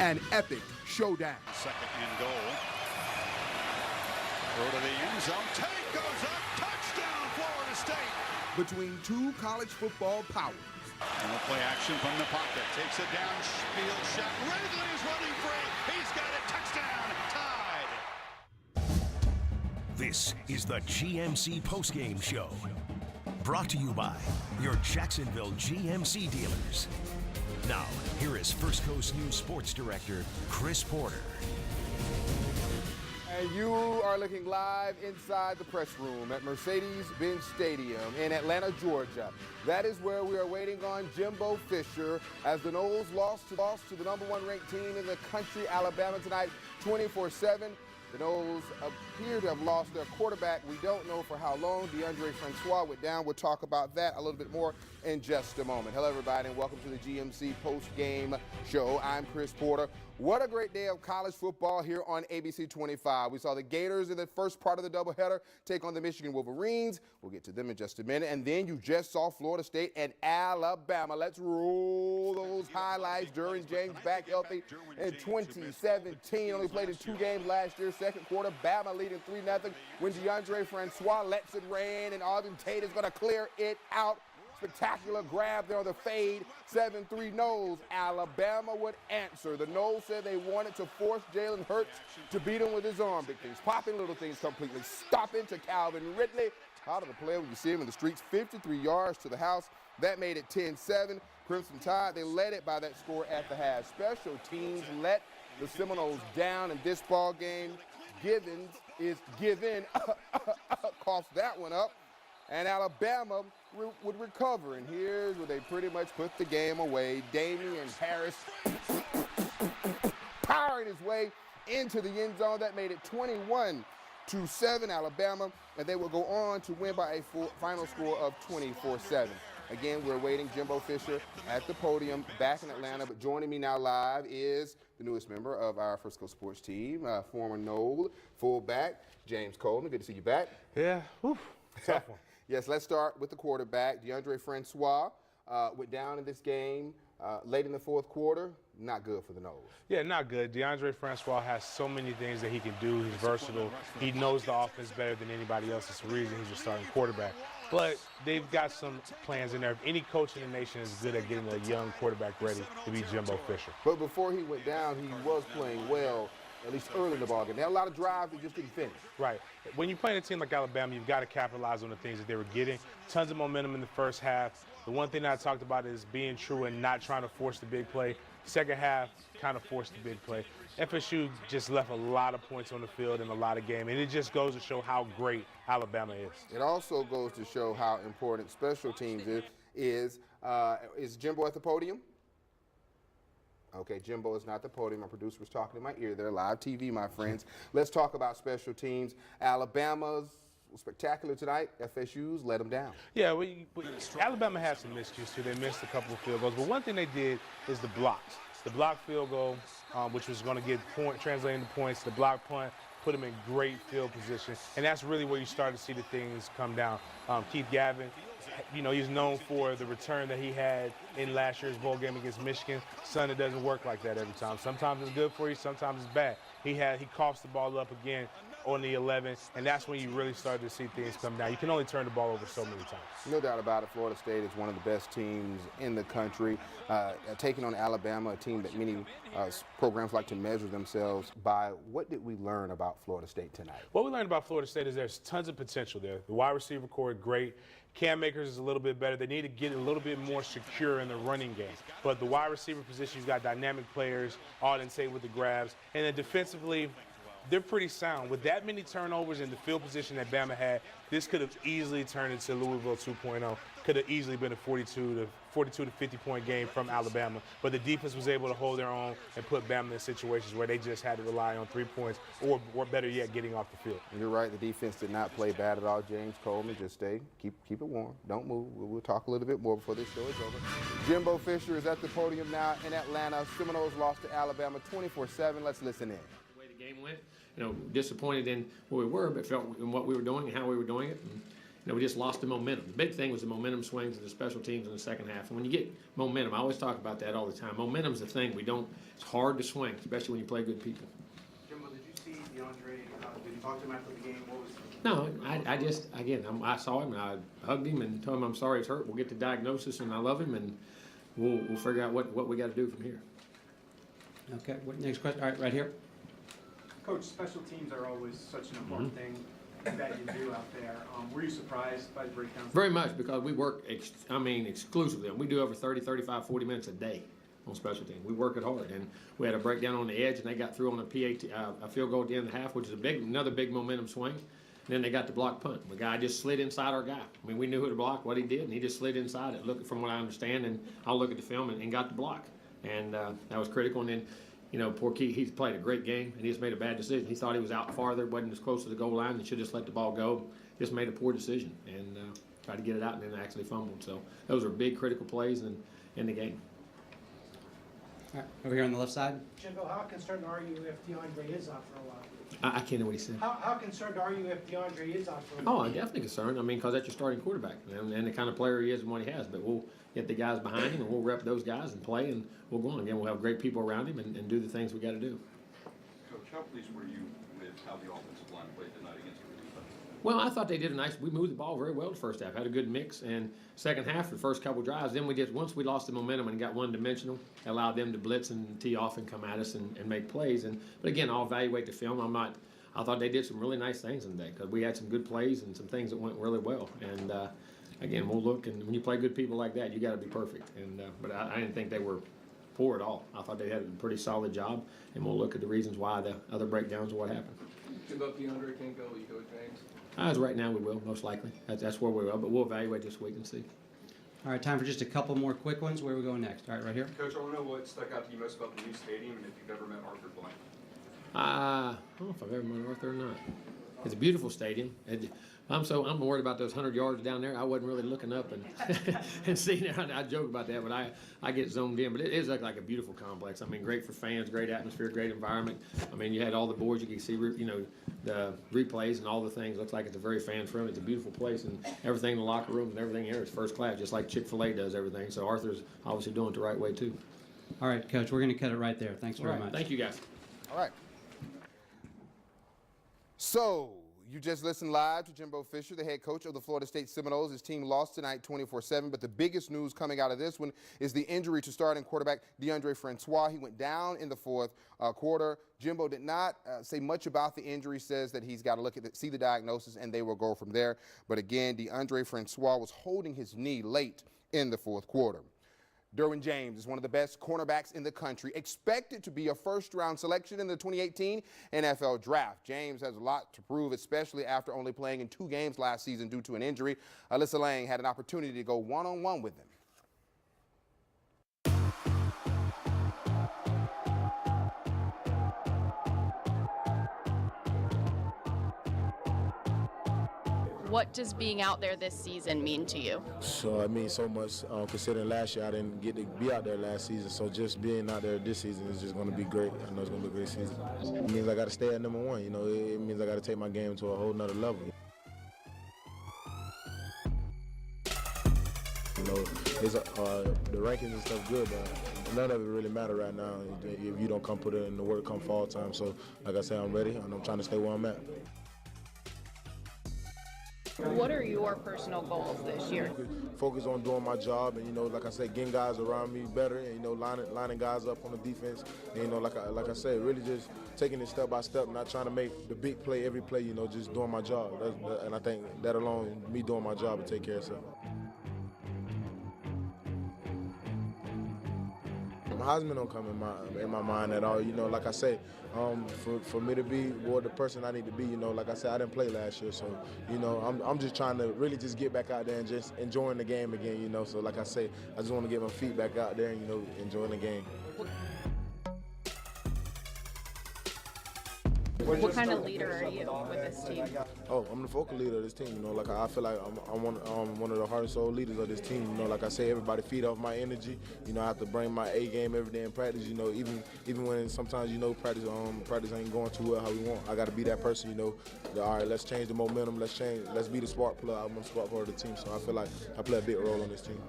An epic showdown. Second and goal. Throw to the end zone. Take goes up. Touchdown, Florida State. Between two college football powers. No play action from the pocket. Takes it down. Field shot. Ridley is running free. He's got it. Touchdown. Tied. This is the GMC postgame show. Brought to you by your Jacksonville GMC dealers. Now, here is First Coast News Sports Director, Chris Porter. And you are looking live inside the press room at Mercedes-Benz Stadium in Atlanta, Georgia. That is where we are waiting on Jimbo Fisher as the Noles lost to the number one ranked team in the country, Alabama, tonight, 24-7. The Noles appear to have lost their quarterback. We don't know for how long. DeAndre Francois went down. We'll talk about that a little bit more in just a moment. Hello, everybody, and welcome to the GMC post-game show. I'm Chris Porter. What a great day of college football here on ABC 25. We saw the Gators in the first part of the doubleheader take on the Michigan Wolverines. We'll get to them in just a minute. And then you just saw Florida State and Alabama. Let's roll those highlights. Derwin James back healthy in 2017. Only played in 2 games last year. Second quarter, Bama leading 3-0 when DeAndre Francois lets it rain and Auden Tate is going to clear it out. Spectacular grab there on the fade. 7-3 Noles. Alabama would answer. The Noles said they wanted to force Jalen Hurts to beat him with his arm. Big things popping, little things completely stopping to Calvin Ridley. Out of the play when you see him in the streets, 53 yards to the house. That made it 10-7. Crimson Tide, they led it by that score at the half. Special teams let the Seminoles down in this ball game. Givens is given. Coughs that one up. And Alabama would recover. And here's where they pretty much put the game away. Damian Harris powering his way into the end zone. That made it 21-7 Alabama. And they will go on to win by a final score of 24-7. Again, we're waiting Jimbo Fisher at the podium back in Atlanta. But joining me now live is the newest member of our First Coast Sports team, former Nole fullback, James Coleman. Good to see you back. Yeah, tough one. Yes, let's start with the quarterback. DeAndre Francois went down in this game late in the fourth quarter. Not good for the Noles. Yeah, not good. DeAndre Francois has so many things that he can do. He's versatile. He knows the offense better than anybody else. It's the reason he's a starting quarterback. But they've got some plans in there. If any coach in the nation is good at getting a young quarterback ready to be Jimbo Fisher. But before he went down, he was playing well, at least early in the ballgame. They had a lot of drives that just didn't finish. Right. When you're playing a team like Alabama, you've got to capitalize on the things that they were getting. Tons of momentum in the first half. The one thing that I talked about is being true and not trying to force the big play. Second half, kind of forced the big play. f.s.u. just left a lot of points on the field in a lot of games, and it just goes to show how great Alabama is. It also goes to show how important special teams is. Is Jimbo at the podium? Okay, Jimbo is not the podium. My producer was talking in my ear there. Live TV, my friends. Let's talk about special teams. Alabama's spectacular tonight. f.s.u's let them down. Yeah, Alabama had some miscues too. They missed a couple of field goals, but one thing they did is the blocks. The block field goal, which was going to get translating to points. The block punt put them in great field position, and that's really where you start to see the things come down. Keith Gavin, he's known for the return that he had in last year's bowl game against Michigan. Son, it doesn't work like that every time. Sometimes it's good for you, sometimes it's bad. He coughs the ball up again on the 11, and that's when you really start to see things come down. You can only turn the ball over so many times. No doubt about it. Florida State is one of the best teams in the country. Taking on Alabama, a team that many programs like to measure themselves by. What did we learn about Florida State tonight? What we learned about Florida State is there's tons of potential there. The wide receiver core, great. Cam Akers is a little bit better. They need to get a little bit more secure in the running game. But the wide receiver position, you've got dynamic players, Auden Tate with the grabs. And then defensively, they're pretty sound. With that many turnovers in the field position that Bama had, this could have easily turned into Louisville 2.0. Could have easily been a 42 to 50-point game from Alabama. But the defense was able to hold their own and put Bama in situations where they just had to rely on 3 points or better yet, getting off the field. You're right. The defense did not play bad at all. James Coleman, just stay, keep it warm. Don't move. We'll talk a little bit more before this show is over. Jimbo Fisher is at the podium now in Atlanta. Seminoles lost to Alabama 24-7. Let's listen in. The way the game went, disappointed in where we were, but felt in what we were doing and how we were doing it. we just lost the momentum. The big thing was the momentum swings and the special teams in the second half. And when you get momentum, I always talk about that all the time. Momentum's the thing. It's hard to swing, especially when you play good people. Jimbo, did you see DeAndre? Did you talk to him after the game? What was? No, I saw him and I hugged him and told him I'm sorry it's hurt. We'll get the diagnosis and I love him and we'll figure out what we got to do from here. Okay, next question. All right, right here. Coach, special teams are always such an important thing that you do out there. Were you surprised by the breakdowns? Very much, because we work, exclusively. We do over 30, 35, 40 minutes a day on special teams. We work it hard, and we had a breakdown on the edge, and they got through on a field goal at the end of the half, which is another big momentum swing. And then they got the block punt. The guy just slid inside our guy. We knew who to block, what he did, and he just slid inside it, looking from what I understand, and I'll look at the film and got the block. And that was critical. And then, poor Key, he's played a great game, and he just made a bad decision. He thought he was out farther, wasn't as close to the goal line, and should just let the ball go. Just made a poor decision and tried to get it out, and then actually fumbled. So those are big, critical plays in the game. All right, over here on the left side. Jimbo, how concerned are you if DeAndre is out for a while? I can't know what he said. How concerned are you if DeAndre is out for a Oh, while? I'm definitely concerned. Because that's your starting quarterback and the kind of player he is and what he has. But we'll get the guys behind him and we'll rep those guys and play and we'll go on. Again, we'll have great people around him and do the things we got to do. Coach, how pleased were you with how the offensive line played tonight against the defense? Well, I thought they did we moved the ball very well the first half, had a good mix, and second half, the first couple drives, then once we lost the momentum and got one-dimensional, allowed them to blitz and tee off and come at us and make plays. But again, I'll evaluate the film. I thought they did some really nice things in the day because we had some good plays and some things that went really well. And again, we'll look, and when you play good people like that, you got to be perfect. But I didn't think they were poor at all. I thought they had a pretty solid job, and we'll look at the reasons why, the other breakdowns of what happened. Jimbo, if DeAndre can't go, will you go with James? As right now, we will, most likely. That's where we will, but we'll evaluate this week and see. All right, time for just a couple more quick ones. Where are we going next? All right, right here. Coach, I want to know what stuck out to you most about the new stadium and if you've ever met Arthur Blank. I don't know if I've ever met Arthur or not. It's a beautiful stadium. I'm worried about those 100 yards down there. I wasn't really looking up and seeing it. I joke about that, but I get zoned in. But it is like a beautiful complex. Great for fans, great atmosphere, great environment. You had all the boards you could see, the replays and all the things. Looks like it's a very fan-friendly. It's a beautiful place, and everything in the locker rooms and everything here is first class, just like Chick-fil-A does everything. So Arthur's obviously doing it the right way too. All right, Coach, we're going to cut it right there. Thanks very much. Thank you, guys. All right. So, you just listened live to Jimbo Fisher, the head coach of the Florida State Seminoles. His team lost tonight 24-7, but the biggest news coming out of this one is the injury to starting quarterback DeAndre Francois. He went down in the fourth quarter. Jimbo did not say much about the injury, says that he's got to see the diagnosis, and they will go from there. But again, DeAndre Francois was holding his knee late in the fourth quarter. Derwin James is one of the best cornerbacks in the country, expected to be a first-round selection in the 2018 NFL Draft. James has a lot to prove, especially after only playing in 2 games last season due to an injury. Alyssa Lang had an opportunity to go one-on-one with him. What does being out there this season mean to you? So it means so much, considering last year I didn't get to be out there last season, so just being out there this season is just going to be great. I know it's going to be a great season. It means I got to stay at number 1. It means I got to take my game to a whole nother level. The rankings and stuff good, but none of it really matter right now if you don't come put it in the work come fall time. So like I said, I'm ready, and I'm trying to stay where I'm at. What are your personal goals this year? Focus on doing my job and, like I said, getting guys around me better and, lining guys up on the defense. And, like I said, really just taking it step by step, not trying to make the big play every play, just doing my job. And I think that alone, me doing my job, will take care of itself. Heisman don't come in my mind at all. Like I say, for me to be the person I need to be, like I said, I didn't play last year, so I'm just trying to really just get back out there and just enjoying the game again. So like I say, I just want to get my feet back out there and enjoying the game. What kind of leader are you with this team? Oh, I'm the focal leader of this team. You know, like I feel like I'm one of the heart and soul leaders of this team. You know, like I say, everybody feed off my energy. You know, I have to bring my A game every day in practice. You know, even when sometimes practice ain't going too well how we want. I got to be that person. You know, all right, let's change the momentum. Let's be the spark plug. I'm the spark part of the team. So I feel like I play a big role on this team.